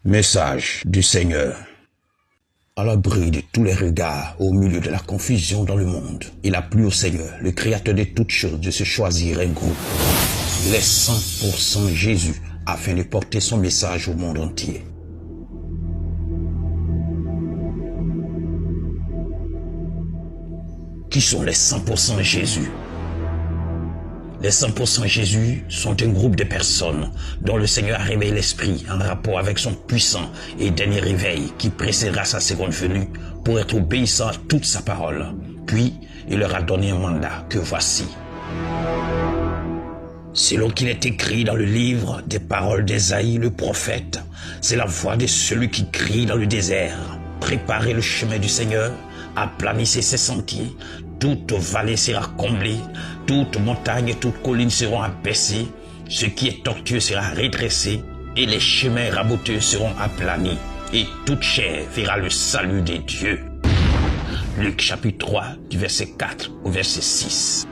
Message du Seigneur. À l'abri de tous les regards, au milieu de la confusion dans le monde, il a plu au Seigneur, le Créateur de toutes choses, de se choisir un groupe, les 100% Jésus, afin de porter son message au monde entier. Qui sont les 100% Jésus? Les 100% Jésus sont un groupe de personnes dont le Seigneur a réveillé l'esprit en rapport avec son puissant et dernier réveil qui précédera sa seconde venue pour être obéissant à toute sa parole. Puis, il leur a donné un mandat que voici. Selon qu'il est écrit dans le livre des paroles d'Ésaïe le prophète, c'est la voix de celui qui crie dans le désert. Préparez le chemin du Seigneur, aplanissez ses sentiers, toute vallée sera comblée, toute montagne et toute colline seront abaissées, ce qui est tortueux sera redressé, et les chemins raboteux seront aplanis, et toute chair verra le salut des dieux. Luc chapitre 3, du verset 4 au verset 6.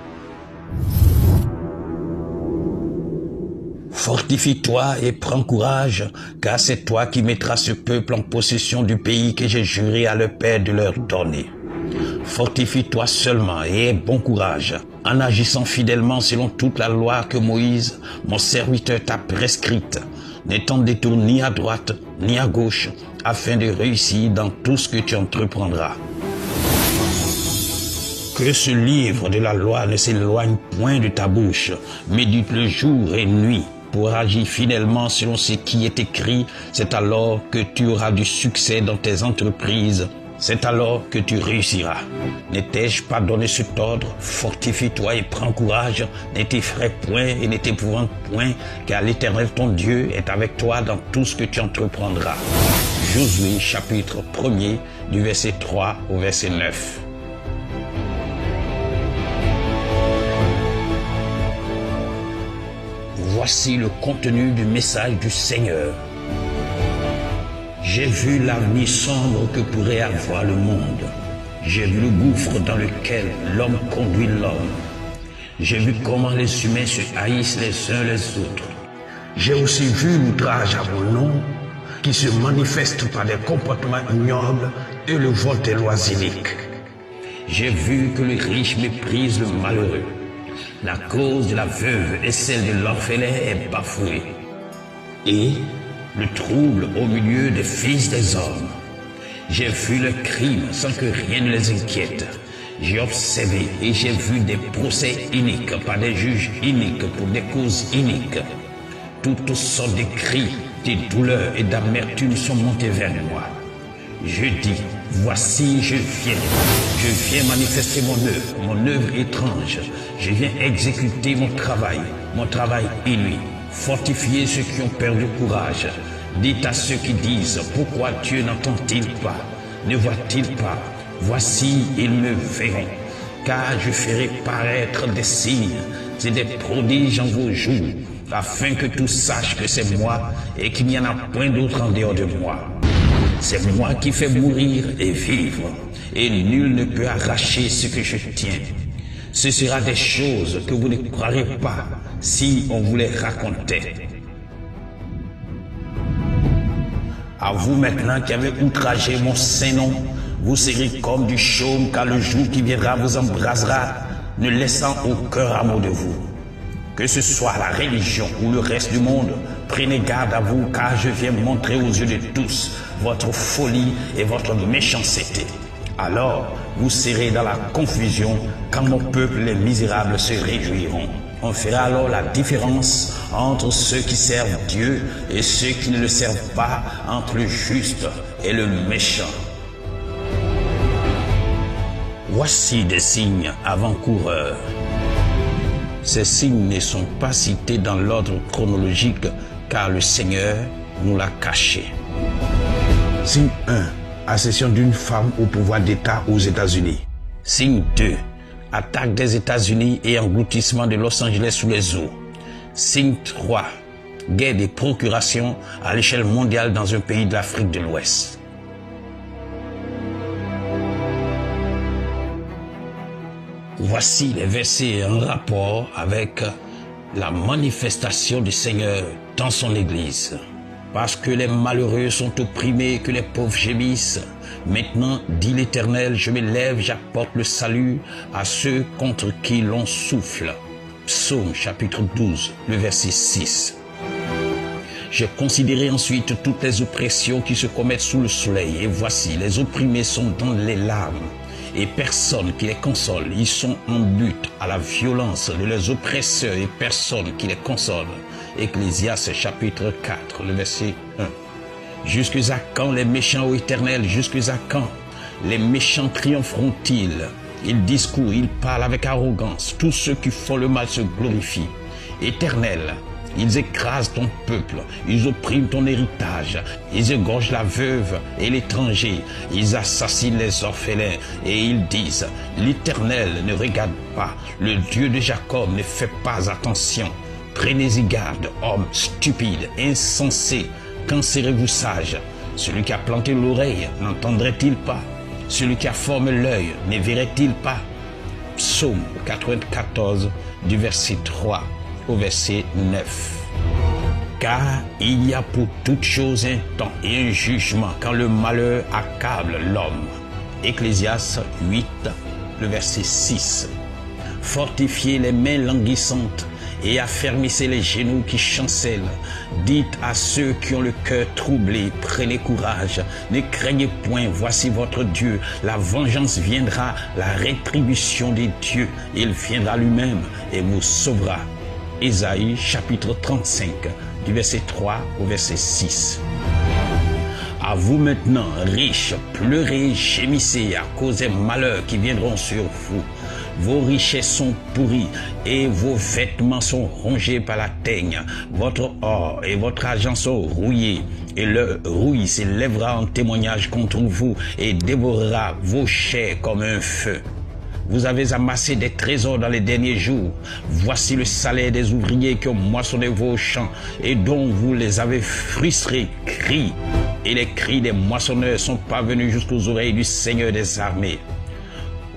Fortifie-toi et prends courage, car c'est toi qui mettras ce peuple en possession du pays que j'ai juré à leur père de leur donner. Fortifie-toi seulement et aie bon courage, en agissant fidèlement selon toute la loi que Moïse, mon serviteur, t'a prescrite, n'étant détourné ni à droite ni à gauche, afin de réussir dans tout ce que tu entreprendras. Que ce livre de la loi ne s'éloigne point de ta bouche, médite-le jour et nuit, pour agir fidèlement selon ce qui est écrit. C'est alors que tu auras du succès dans tes entreprises. C'est alors que tu réussiras. Ne t'ai-je pas donné cet ordre? Fortifie-toi et prends courage. Ne t'effraie point et ne t'épouvante point, car l'Éternel ton Dieu est avec toi dans tout ce que tu entreprendras. Josué chapitre 1er, du verset 3 au verset 9. Voici le contenu du message du Seigneur. J'ai vu l'avenir sombre que pourrait avoir le monde. J'ai vu le gouffre dans lequel l'homme conduit l'homme. J'ai vu comment les humains se haïssent les uns les autres. J'ai aussi vu l'outrage à mon nom qui se manifeste par des comportements ignobles et le vol des lois iniques. J'ai vu que le riche méprise le malheureux. La cause de la veuve et celle de l'orphelin est bafouée. Et le trouble au milieu des fils des hommes. J'ai vu le crime sans que rien ne les inquiète. J'ai observé et j'ai vu des procès iniques par des juges iniques pour des causes iniques. Toutes sortes de cris, de douleurs et d'amertume sont montés vers moi. Je dis, voici je viens manifester mon œuvre étrange. Je viens exécuter mon travail inouï. Fortifiez ceux qui ont perdu courage. Dites à ceux qui disent, pourquoi Dieu n'entend-il pas? Ne voit-il pas? Voici, ils me verront. Car je ferai paraître des signes et des prodiges en vos jours, afin que tous sachent que c'est moi et qu'il n'y en a point d'autre en dehors de moi. C'est moi qui fais mourir et vivre, et nul ne peut arracher ce que je tiens. Ce sera des choses que vous ne croirez pas si on vous les racontait. À vous maintenant qui avez outragé mon saint nom, vous serez comme du chaume car le jour qui viendra vous embrasera, ne laissant aucun rameau de vous. Que ce soit la religion ou le reste du monde, prenez garde à vous car je viens montrer aux yeux de tous votre folie et votre méchanceté. Alors, vous serez dans la confusion quand mon peuple, les misérables, se réjouiront. On fera alors la différence entre ceux qui servent Dieu et ceux qui ne le servent pas, entre le juste et le méchant. Voici des signes avant-coureurs. Ces signes ne sont pas cités dans l'ordre chronologique car le Seigneur nous l'a caché. Signe 1. Accession d'une femme au pouvoir d'État aux États-Unis. Signe 2. Attaque des États-Unis et engloutissement de Los Angeles sous les eaux. Signe 3. Guerre des procurations à l'échelle mondiale dans un pays de l'Afrique de l'Ouest. Voici les versets en rapport avec la manifestation du Seigneur dans son Église. parce que les malheureux sont opprimés, que les pauvres gémissent. Maintenant, dit l'Éternel, je me lève, j'apporte le salut à ceux contre qui l'on souffle. Psaume chapitre 12, le verset 6. J'ai considéré ensuite toutes les oppressions qui se commettent sous le soleil, et voici, les opprimés sont dans les larmes, et personne qui les console. Ils sont en but à la violence de leurs oppresseurs, et personne qui les console. Ecclésiaste chapitre 4, le verset 1. Jusque à quand les méchants, ô Éternel, jusque à quand les méchants triompheront-ils? Ils discourent, ils parlent avec arrogance, tous ceux qui font le mal se glorifient. Éternel, ils écrasent ton peuple, ils oppriment ton héritage, ils égorgent la veuve et l'étranger, ils assassinent les orphelins et ils disent, l'Éternel ne regarde pas, le Dieu de Jacob ne fait pas attention. Prenez-y garde, hommes stupides, insensés, quand serez-vous sages? Celui qui a planté l'oreille n'entendrait-il pas? Celui qui a formé l'œil ne verrait-il pas? Psaume 94 du verset 3 au verset 9. Car il y a pour toute chose un temps et un jugement quand le malheur accable l'homme. Ecclésiaste 8, le verset 6. Fortifiez les mains languissantes et affermissez les genoux qui chancellent. Dites à ceux qui ont le cœur troublé, prenez courage, ne craignez point, voici votre Dieu. La vengeance viendra, la rétribution des dieux, il viendra lui-même et vous sauvera. Ésaïe chapitre 35, du verset 3 au verset 6. À vous maintenant, riches, pleurez, gémissez à cause des malheurs qui viendront sur vous. Vos richesses sont pourries et vos vêtements sont rongés par la teigne. Votre or et votre argent sont rouillés et le rouille s'élèvera en témoignage contre vous et dévorera vos chairs comme un feu. Vous avez amassé des trésors dans les derniers jours. Voici le salaire des ouvriers qui ont moissonné vos champs et dont vous les avez frustrés. Cris. Et les cris des moissonneurs sont parvenus jusqu'aux oreilles du Seigneur des armées.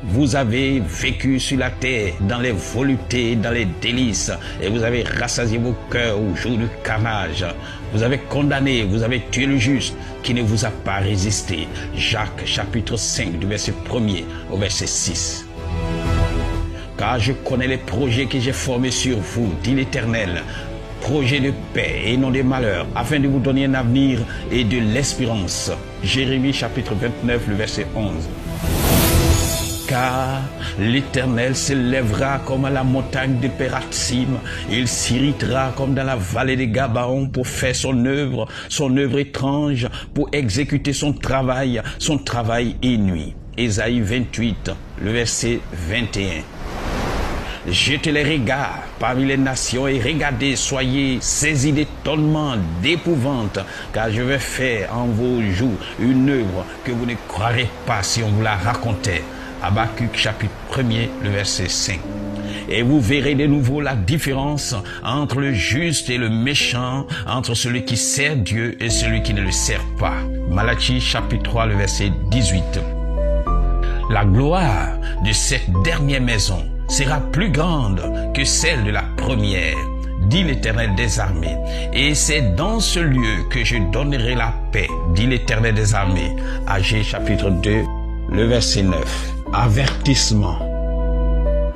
Vous avez vécu sur la terre dans les voluptés, dans les délices, et vous avez rassasié vos cœurs au jour du carnage. Vous avez condamné, vous avez tué le juste qui ne vous a pas résisté. Jacques chapitre 5 du verset 1er au verset 6. Car je connais les projets que j'ai formés sur vous, dit l'Éternel, projets de paix et non de malheur, afin de vous donner un avenir et de l'espérance. Jérémie chapitre 29, le verset 11. Car l'Éternel s'élèvera comme à la montagne de Pératsim, il s'irritera comme dans la vallée de Gabaon pour faire son œuvre étrange, pour exécuter son travail inouï. Ésaïe 28, le verset 21. Jetez les regards parmi les nations et regardez, soyez saisis d'étonnement, d'épouvante, car je vais faire en vos jours une œuvre que vous ne croirez pas si on vous la racontait. Habakkuk chapitre 1er, le verset 5. Et vous verrez de nouveau la différence entre le juste et le méchant, entre celui qui sert Dieu et celui qui ne le sert pas. Malachie chapitre 3, le verset 18. La gloire de cette dernière maison sera plus grande que celle de la première, dit l'Éternel des armées. Et c'est dans ce lieu que je donnerai la paix, dit l'Éternel des armées. Agé chapitre 2, le verset 9. Avertissement.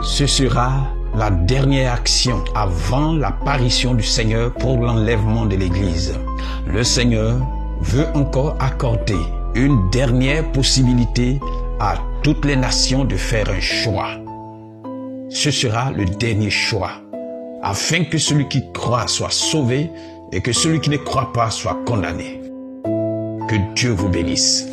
Ce sera la dernière action avant l'apparition du Seigneur pour l'enlèvement de l'Église. Le Seigneur veut encore accorder une dernière possibilité à toutes les nations de faire un choix. Ce sera le dernier choix, afin que celui qui croit soit sauvé et que celui qui ne croit pas soit condamné. Que Dieu vous bénisse.